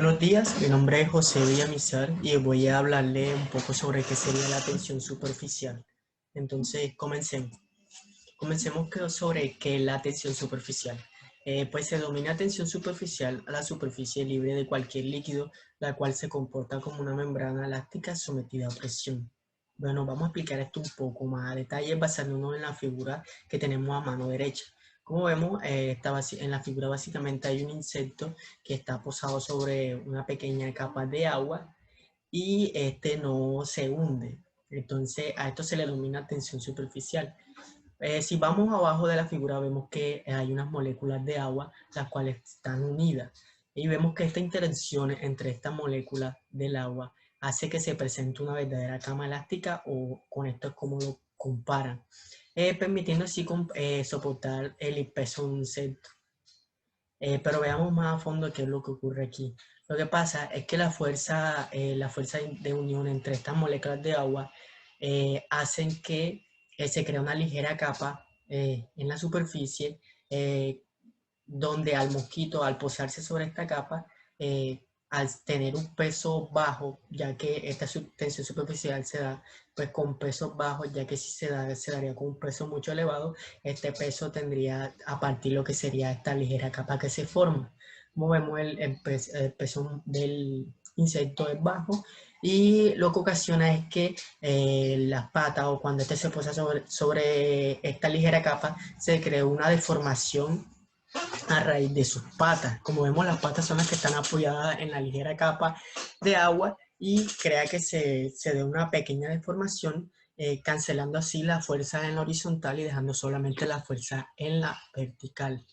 Buenos días, mi nombre es José Villamizar y voy a hablarle un poco sobre qué sería la tensión superficial. Entonces, comencemos. Sobre qué es la tensión superficial. Pues se denomina tensión superficial a la superficie libre de cualquier líquido, la cual se comporta como una membrana elástica sometida a presión. Bueno, vamos a explicar esto un poco más a detalle basándonos en la figura que tenemos a mano derecha. Como vemos, en la figura básicamente hay un insecto que está posado sobre una pequeña capa de agua y este no se hunde. Entonces, a esto se le denomina tensión superficial. Si vamos abajo de la figura, vemos que hay unas moléculas de agua, las cuales están unidas. Y vemos que esta interacción entre estas moléculas del agua hace que se presente una verdadera cama elástica, o con esto es como lo comparan, permitiendo así soportar el peso de un insecto. Pero veamos más a fondo qué es lo que ocurre aquí. Lo que pasa es que la fuerza de unión entre estas moléculas de agua hacen que se crea una ligera capa en la superficie, donde al mosquito, al posarse sobre esta capa, al tener un peso bajo, ya que esta tensión superficial se da pues con pesos bajos, ya que si se daría con un peso mucho elevado, este peso tendría a partir lo que sería esta ligera capa que se forma. Como vemos, el peso del insecto es bajo, y lo que ocasiona es que las patas, o cuando este se posa sobre esta ligera capa, se crea una deformación a raíz de sus patas. Como vemos, las patas son las que están apoyadas en la ligera capa de agua, y crea que se dé una pequeña deformación, cancelando así la fuerza en la horizontal y dejando solamente la fuerza en la vertical.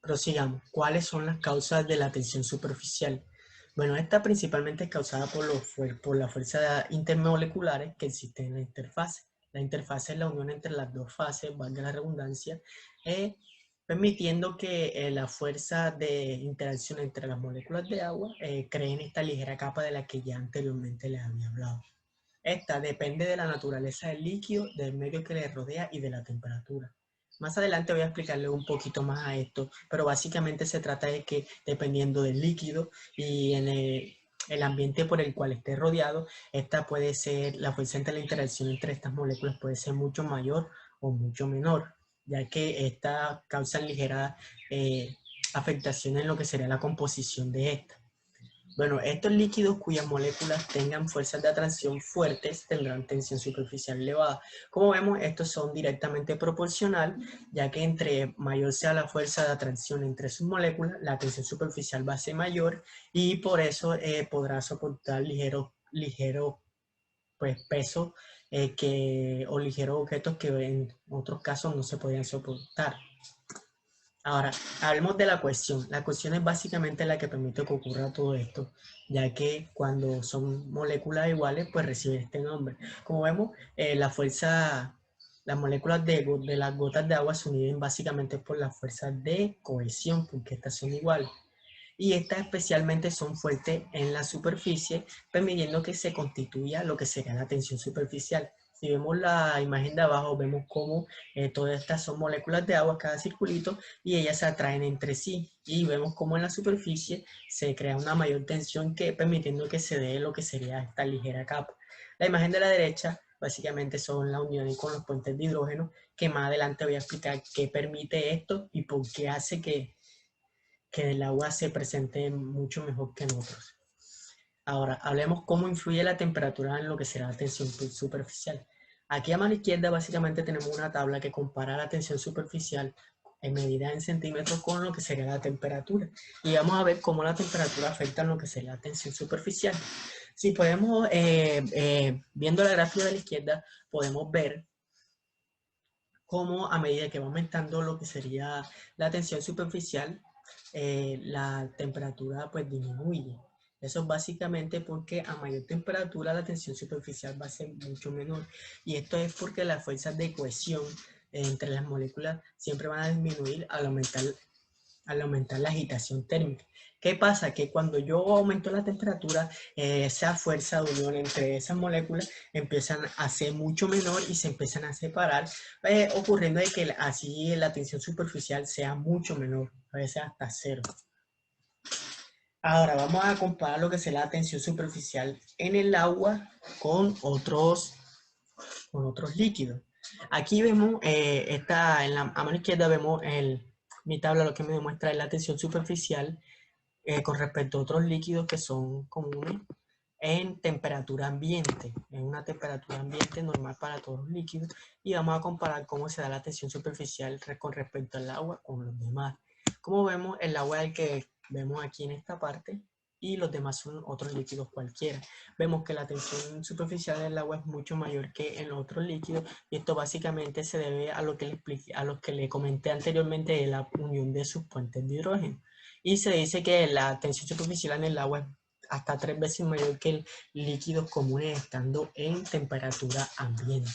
Prosigamos. ¿Cuáles son las causas de la tensión superficial? Bueno, esta principalmente es causada por la fuerza intermoleculares que existen en la interfase. La interfase es la unión entre las dos fases, valga la redundancia, permitiendo que la fuerza de interacción entre las moléculas de agua creen esta ligera capa de la que ya anteriormente les había hablado. Esta depende de la naturaleza del líquido, del medio que le rodea y de la temperatura. Más adelante voy a explicarle un poquito más a esto, pero básicamente se trata de que dependiendo del líquido y en el ambiente por el cual esté rodeado, la fuerza entre la interacción entre estas moléculas puede ser mucho mayor o mucho menor, ya que esta causa ligera afectación en lo que sería la composición de esta. Bueno, estos líquidos cuyas moléculas tengan fuerzas de atracción fuertes tendrán tensión superficial elevada. Como vemos, estos son directamente proporcional, ya que entre mayor sea la fuerza de atracción entre sus moléculas, la tensión superficial va a ser mayor, y por eso podrá soportar ligero pues, peso o ligeros objetos que en otros casos no se podrían soportar. Ahora, hablemos de la cuestión. La cuestión es básicamente la que permite que ocurra todo esto, ya que cuando son moléculas iguales, pues reciben este nombre. Como vemos, las moléculas de las gotas de agua se unen básicamente por la fuerza de cohesión, porque estas son iguales. Y estas especialmente son fuertes en la superficie, permitiendo que se constituya lo que sería la tensión superficial. Si vemos la imagen de abajo, vemos cómo todas estas son moléculas de agua, cada circulito, y ellas se atraen entre sí. Y vemos cómo en la superficie se crea una mayor tensión, permitiendo que se dé lo que sería esta ligera capa. La imagen de la derecha básicamente son las uniones con los puentes de hidrógeno, que más adelante voy a explicar qué permite esto y por qué hace que el agua se presente mucho mejor que en otros. Ahora, hablemos cómo influye la temperatura en lo que será la tensión superficial. Aquí a mano izquierda básicamente tenemos una tabla que compara la tensión superficial en medida en centímetros con lo que sería la temperatura. Y vamos a ver cómo la temperatura afecta en lo que sería la tensión superficial. Si podemos, viendo la gráfica de la izquierda, podemos ver cómo a medida que va aumentando lo que sería la tensión superficial, la temperatura pues disminuye. Eso es básicamente porque a mayor temperatura la tensión superficial va a ser mucho menor. Y esto es porque las fuerzas de cohesión entre las moléculas siempre van a disminuir al aumentar la agitación térmica. ¿Qué pasa? Que cuando yo aumento la temperatura, esa fuerza de unión entre esas moléculas empiezan a ser mucho menor y se empiezan a separar, ocurriendo de que así la tensión superficial sea mucho menor, a veces hasta cero. Ahora vamos a comparar lo que será la tensión superficial en el agua con otros líquidos. Aquí vemos, a mano izquierda vemos mi tabla, lo que me demuestra es la tensión superficial con respecto a otros líquidos que son comunes en temperatura ambiente, en una temperatura ambiente normal para todos los líquidos, y vamos a comparar cómo se da la tensión superficial con respecto al agua con los demás. Como vemos, el agua es el que vemos aquí en esta parte y los demás son otros líquidos cualquiera. Vemos que la tensión superficial del agua es mucho mayor que en los otros líquidos, y esto básicamente se debe a lo que le expliqué, a lo que le comenté anteriormente de la unión de sus puentes de hidrógeno. Y se dice que la tensión superficial en el agua es hasta 3 veces mayor que el líquidos comunes estando en temperatura ambiente.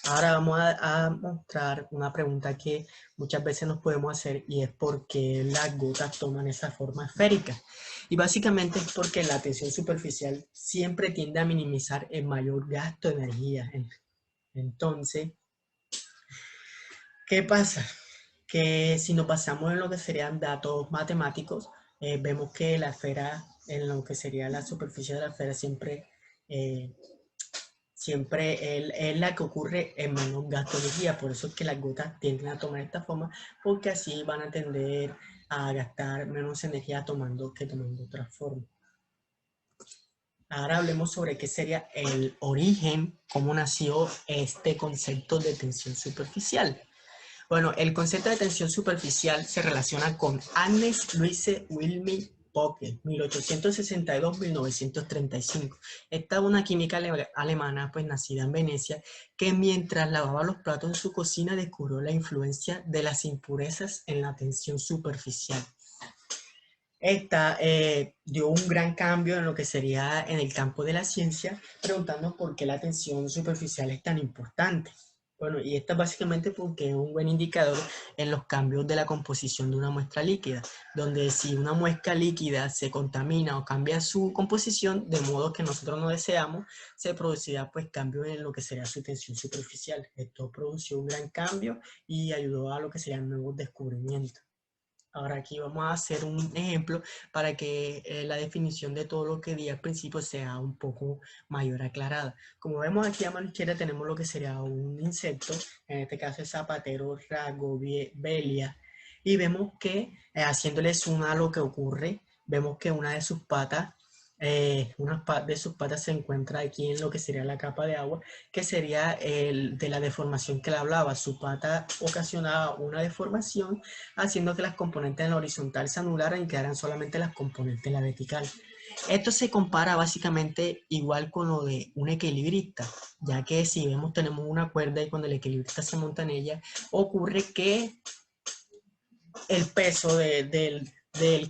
Ahora vamos a mostrar una pregunta que muchas veces nos podemos hacer, y es por qué las gotas toman esa forma esférica. Y básicamente es porque la tensión superficial siempre tiende a minimizar el mayor gasto de energía. Entonces, ¿qué pasa? Que si nos basamos en lo que serían datos matemáticos, vemos que la esfera, en lo que sería la superficie de la esfera, eh, es la que ocurre en menor gasto de energía. Por eso es que las gotas tienden a tomar esta forma, porque así van a tender a gastar menos energía tomando otra forma. Ahora hablemos sobre qué sería el origen, cómo nació este concepto de tensión superficial. Bueno, el concepto de tensión superficial se relaciona con Agnes Louise Wilhelmine Pockel, 1862-1935. Esta es una química alemana, pues nacida en Venecia, que mientras lavaba los platos en su cocina descubrió la influencia de las impurezas en la tensión superficial. Esta dio un gran cambio en lo que sería en el campo de la ciencia, preguntando por qué la tensión superficial es tan importante. Bueno, y esta básicamente porque es un buen indicador en los cambios de la composición de una muestra líquida, donde si una muestra líquida se contamina o cambia su composición de modo que nosotros no deseamos, se producirá pues cambio en lo que sería su tensión superficial. Esto produjo un gran cambio y ayudó a lo que serían nuevos descubrimientos. Ahora aquí vamos a hacer un ejemplo para que la definición de todo lo que di al principio sea un poco mayor aclarada. Como vemos aquí a mano izquierda tenemos lo que sería un insecto, en este caso el zapatero Ragovelia, y vemos que haciéndole zoom a lo que ocurre, vemos que una de sus patas, de sus patas se encuentra aquí en lo que sería la capa de agua, que sería el de la deformación que le hablaba. Su pata ocasionaba una deformación haciendo que las componentes en la horizontal se anularan y quedaran solamente las componentes en la vertical. Esto se compara básicamente igual con lo de un equilibrista, ya que si vemos tenemos una cuerda y cuando el equilibrista se monta en ella, ocurre que el peso del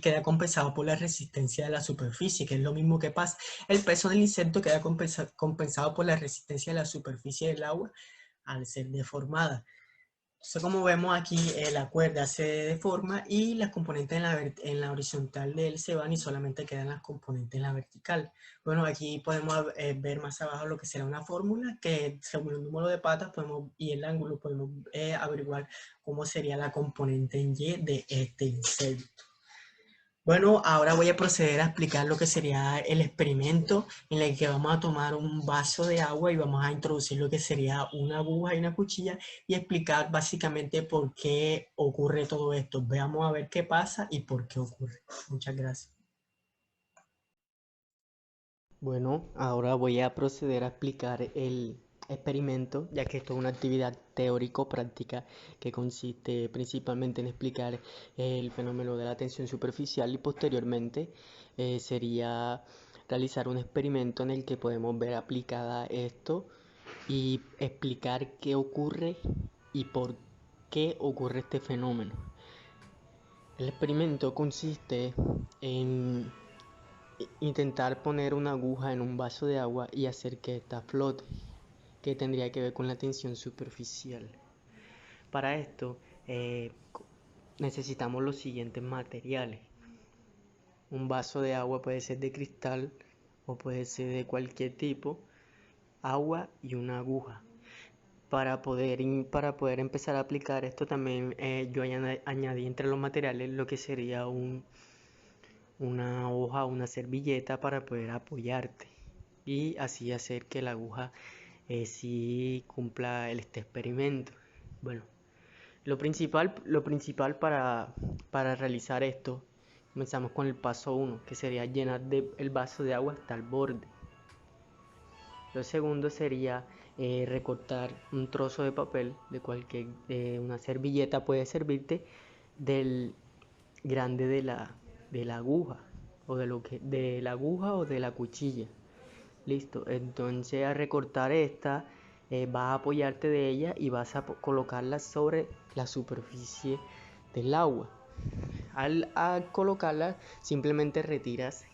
queda compensado por la resistencia de la superficie, que es lo mismo que pasa. El peso del insecto queda compensado por la resistencia de la superficie del agua al ser deformada. Entonces, como vemos aquí, la cuerda se deforma y las componentes en la horizontal de él se van y solamente quedan las componentes en la vertical. Bueno, aquí podemos ver más abajo lo que será una fórmula que según el número de patas y el ángulo podemos averiguar cómo sería la componente en Y de este insecto. Bueno, ahora voy a proceder a explicar lo que sería el experimento en el que vamos a tomar un vaso de agua y vamos a introducir lo que sería una aguja y una cuchilla y explicar básicamente por qué ocurre todo esto. Veamos a ver qué pasa y por qué ocurre. Muchas gracias. Bueno, ahora voy a proceder a explicar el experimento, ya que esto es una actividad teórico-práctica que consiste principalmente en explicar el fenómeno de la tensión superficial y posteriormente sería realizar un experimento en el que podemos ver aplicada esto y explicar qué ocurre y por qué ocurre este fenómeno. El experimento consiste en intentar poner una aguja en un vaso de agua y hacer que ésta flote, que tendría que ver con la tensión superficial. Para esto necesitamos los siguientes materiales. Un vaso de agua puede ser de cristal o puede ser de cualquier tipo, agua y una aguja. Para poder empezar a aplicar esto también yo añadí entre los materiales lo que sería una hoja o una servilleta para poder apoyarte y así hacer que la aguja sí cumpla este experimento. Bueno, lo principal para realizar esto, comenzamos con el paso 1, que sería llenar el vaso de agua hasta el borde. Lo segundo sería recortar un trozo de papel una servilleta puede servirte del grande de la aguja de la aguja o de la cuchilla. Listo, entonces al recortar esta vas a apoyarte de ella y vas a colocarla sobre la superficie del agua. Al colocarla simplemente retiras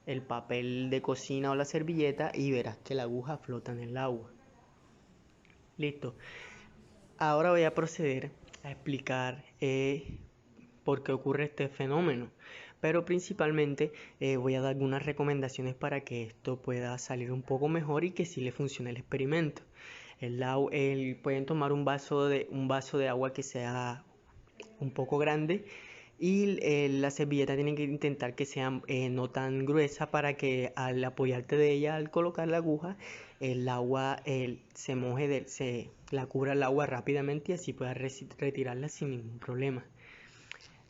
el papel de cocina o la servilleta y verás que la aguja flota en el agua. Listo. Ahora voy a proceder a explicar por qué ocurre este fenómeno, pero principalmente voy a dar algunas recomendaciones para que esto pueda salir un poco mejor y que sí le funcione el experimento. Pueden tomar un vaso de agua que sea un poco grande y la servilleta tiene que intentar que sea no tan gruesa para que al apoyarte de ella al colocar la aguja el agua se moje, la cubra el agua rápidamente y así puedas retirarla sin ningún problema.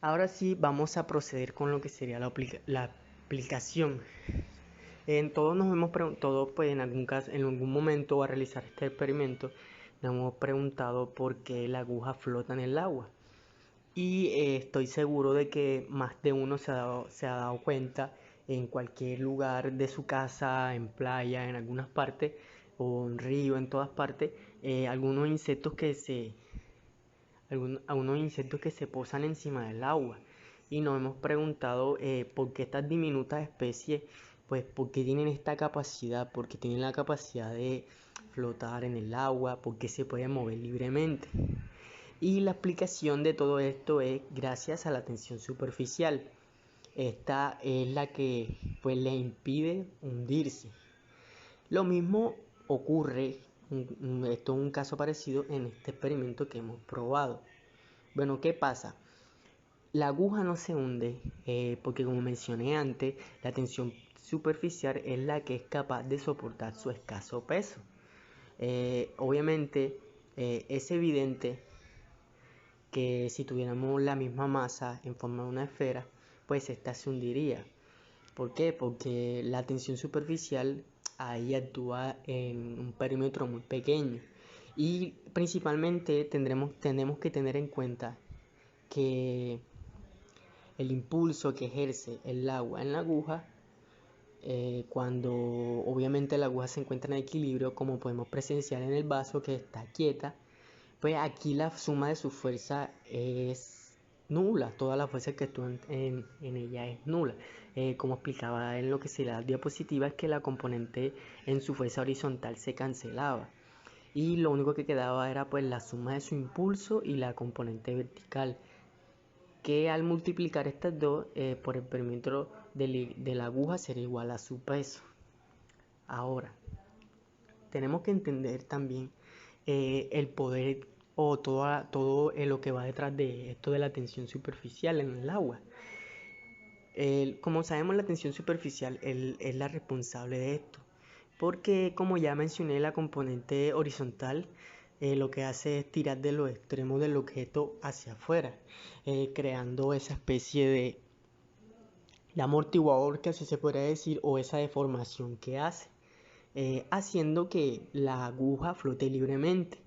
Ahora sí vamos a proceder con lo que sería la aplicación. Todos pues en algún momento a realizar este experimento nos hemos preguntado por qué la aguja flota en el agua. Y estoy seguro de que más de uno se ha dado cuenta en cualquier lugar de su casa, en playa, en algunas partes, o en río, en todas partes, algunos insectos que se posan encima del agua. Y nos hemos preguntado por qué estas diminutas especies, pues por qué tienen esta capacidad, porque tienen la capacidad de flotar en el agua, porque se pueden mover libremente. Y la explicación de todo esto es gracias a la tensión superficial. Esta es la que pues le impide hundirse. Lo mismo ocurre, esto es un caso parecido en este experimento que hemos probado. Bueno, ¿qué pasa? La aguja no se hunde porque, como mencioné antes, la tensión superficial es la que es capaz de soportar su escaso peso. Obviamente es evidente que si tuviéramos la misma masa en forma de una esfera, pues esta se hundiría. ¿Por qué? Porque la tensión superficial ahí actúa en un perímetro muy pequeño. Y principalmente tenemos que tener en cuenta que el impulso que ejerce el agua en la aguja, cuando obviamente la aguja se encuentra en equilibrio, como podemos presenciar en el vaso que está quieta, pues aquí la suma de su fuerza es nula, toda la fuerza que actúa en ella es nula. Como explicaba en lo que se la diapositiva, es que la componente en su fuerza horizontal se cancelaba y lo único que quedaba era pues la suma de su impulso y la componente vertical, que al multiplicar estas dos por el perímetro de la aguja será igual a su peso. Ahora, tenemos que entender también el poder o todo lo que va detrás de esto de la tensión superficial en el agua. Como sabemos, la tensión superficial es la responsable de esto, porque como ya mencioné, la componente horizontal lo que hace es tirar de los extremos del objeto hacia afuera, creando esa especie de amortiguador, que así se podría decir, o esa deformación que hace, haciendo que la aguja flote libremente.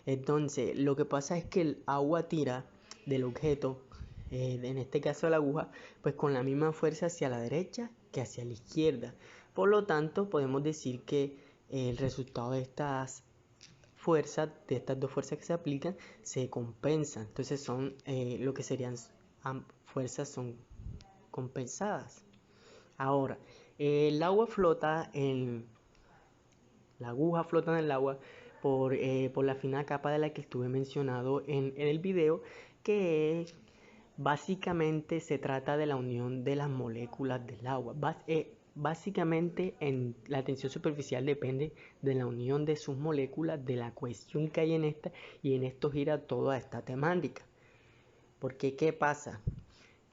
Entonces, lo que pasa es que el agua tira del objeto, en este caso la aguja, pues con la misma fuerza hacia la derecha que hacia la izquierda. Por lo tanto, podemos decir que el resultado de estas dos fuerzas que se aplican, se compensan. Entonces son lo que serían fuerzas son compensadas. Ahora, el agua flota en la aguja flota en el agua por la fina capa de la que estuve mencionado en el video, que básicamente se trata de la unión de las moléculas del agua. Básicamente en la tensión superficial depende de la unión de sus moléculas, de la cohesión que hay en esta, y en esto gira toda esta temática. Porque ¿qué pasa?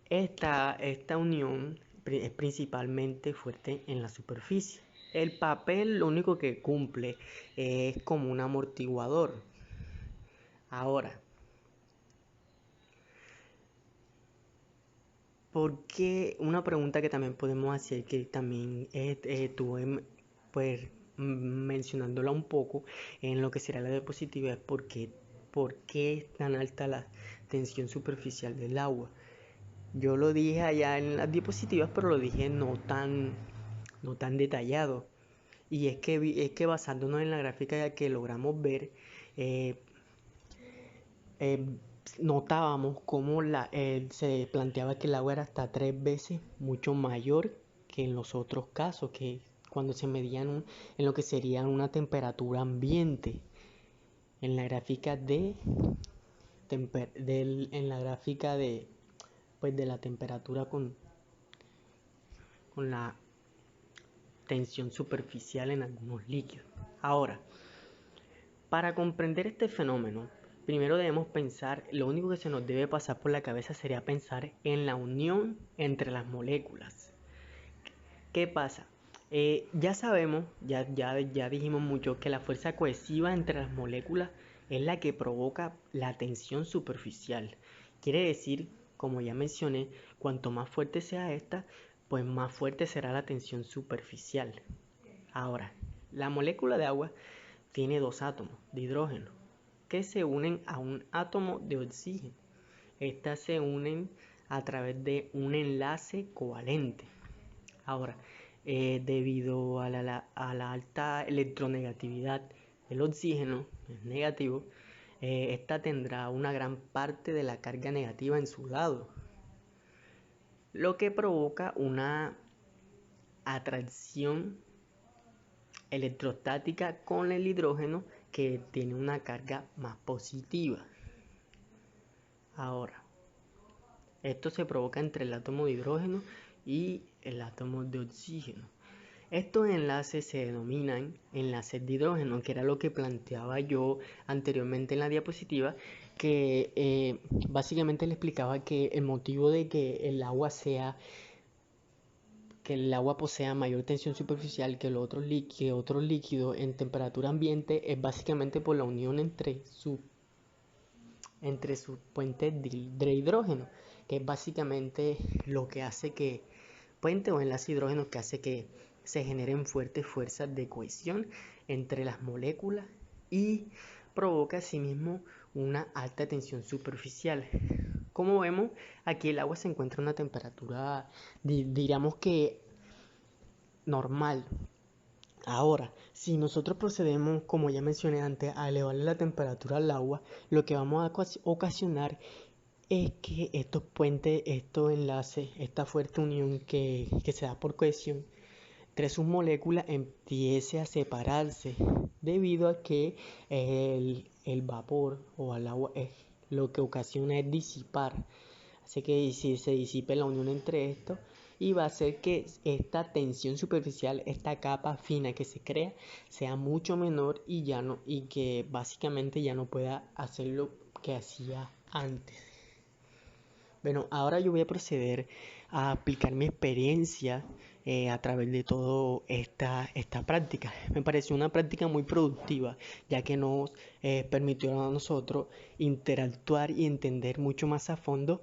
Esta unión es principalmente fuerte en la superficie. El papel lo único que cumple es como un amortiguador. Ahora, ¿por qué? Una pregunta que también podemos hacer, que también estuve pues, mencionándola un poco en lo que será la diapositiva, es por qué es tan alta la tensión superficial del agua. Yo lo dije allá en las diapositivas, pero lo dije no tan detallado. Y es que basándonos en la gráfica que logramos ver, eh, eh, notábamos cómo se planteaba que el agua era hasta 3 veces mucho mayor que en los otros casos, que cuando se medían en lo que sería una temperatura ambiente. En la gráfica en la gráfica de la temperatura con la tensión superficial en algunos líquidos. Ahora, para comprender este fenómeno, primero debemos pensar, lo único que se nos debe pasar por la cabeza sería pensar en la unión entre las moléculas. ¿Qué pasa? Ya sabemos, ya dijimos mucho, que la fuerza cohesiva entre las moléculas es la que provoca la tensión superficial. Quiere decir, como ya mencioné, cuanto más fuerte sea esta, pues más fuerte será la tensión superficial. Ahora, la molécula de agua tiene dos átomos de hidrógeno que se unen a un átomo de oxígeno. Estas se unen a través de un enlace covalente. Ahora, debido a la alta electronegatividad del oxígeno, es negativo, esta tendrá una gran parte de la carga negativa en su lado, lo que provoca una atracción electrostática con el hidrógeno, que tiene una carga más positiva. Ahora, esto se provoca entre el átomo de hidrógeno y el átomo de oxígeno. Estos enlaces se denominan enlaces de hidrógeno, que era lo que planteaba yo anteriormente en la diapositiva, que básicamente le explicaba que el motivo de que el agua posea mayor tensión superficial que otros líquidos en temperatura ambiente es básicamente por la unión entre sus puentes de hidrógeno, que es básicamente lo que hace que puente o enlace de hidrógeno, que hace que se generen fuertes fuerzas de cohesión entre las moléculas y provoca asimismo una alta tensión superficial. Como vemos, aquí el agua se encuentra a una temperatura, diríamos que normal. Ahora, si nosotros procedemos, como ya mencioné antes, a elevarle la temperatura al agua, lo que vamos a ocasionar es que estos puentes, estos enlaces, esta fuerte unión que se da por cohesión entre sus moléculas empiece a separarse, debido a que el vapor o el agua lo que ocasiona es disipar. Hace que se disipe la unión entre estos y va a hacer que esta tensión superficial, esta capa fina que se crea, sea mucho menor y que básicamente ya no pueda hacer lo que hacía antes. Bueno, ahora yo voy a proceder a aplicar mi experiencia a través de toda esta práctica. Me pareció una práctica muy productiva, ya que nos permitió a nosotros interactuar y entender mucho más a fondo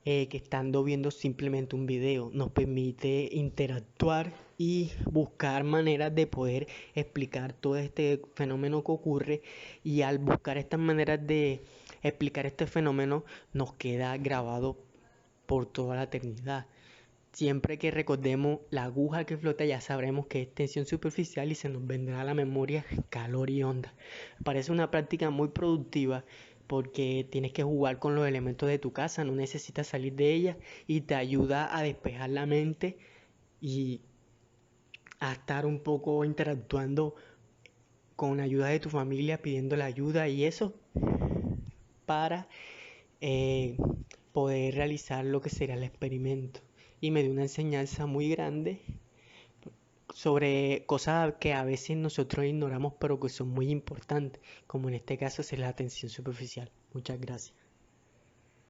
que estando viendo simplemente un video. Nos permite interactuar y buscar maneras de poder explicar todo este fenómeno que ocurre, y al buscar estas maneras de explicar este fenómeno nos queda grabado por toda la eternidad. Siempre que recordemos la aguja que flota, ya sabremos que es tensión superficial y se nos vendrá a la memoria calor y onda. Me parece una práctica muy productiva porque tienes que jugar con los elementos de tu casa, no necesitas salir de ella, y te ayuda a despejar la mente y a estar un poco interactuando con ayuda de tu familia, pidiéndole ayuda y eso para eh, poder realizar lo que será el experimento. Y me dio una enseñanza muy grande sobre cosas que a veces nosotros ignoramos pero que son muy importantes, como en este caso es la tensión superficial. Muchas gracias.